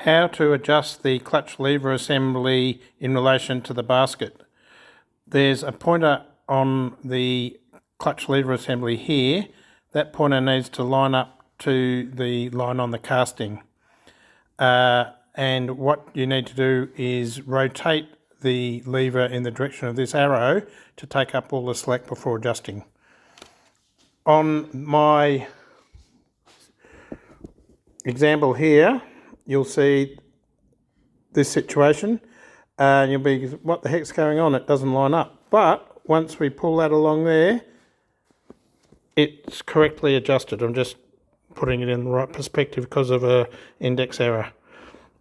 How to adjust the clutch lever assembly in relation to the basket. There's a pointer on the clutch lever assembly here. That pointer needs to line up to the line on the casting. And what you need to do is rotate the lever in the direction of this arrow to take up all the slack before adjusting. On my example here, you'll see this situation and you'll be, what the heck's going on? It doesn't line up. But once we pull that along there, it's correctly adjusted. I'm just putting it in the right perspective because of an index error.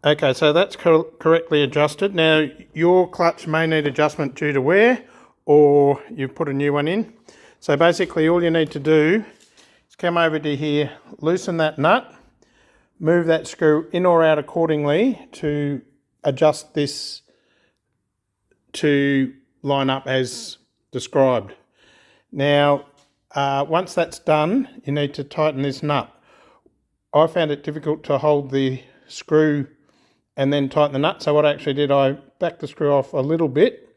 Okay, so that's correctly adjusted. Now, your clutch may need adjustment due to wear, or you've put a new one in. So basically all you need to do is come over to here, loosen that nut, move that screw in or out accordingly to adjust this to line up as described. Now, once that's done, you need to tighten this nut. I found it difficult to hold the screw and then tighten the nut. So what I actually did, I backed the screw off a little bit,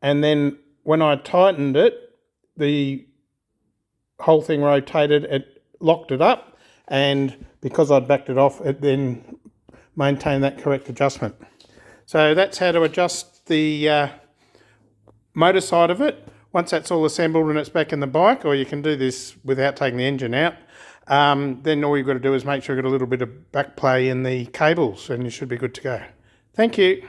and then when I tightened it, the whole thing rotated, it locked it up, and because I'd backed it off, it then maintained that correct adjustment. So that's how to adjust the motor side of it. Once that's all assembled and it's back in the bike, or you can do this without taking the engine out, then all you've got to do is make sure you've got a little bit of back play in the cables and you should be good to go. Thank you.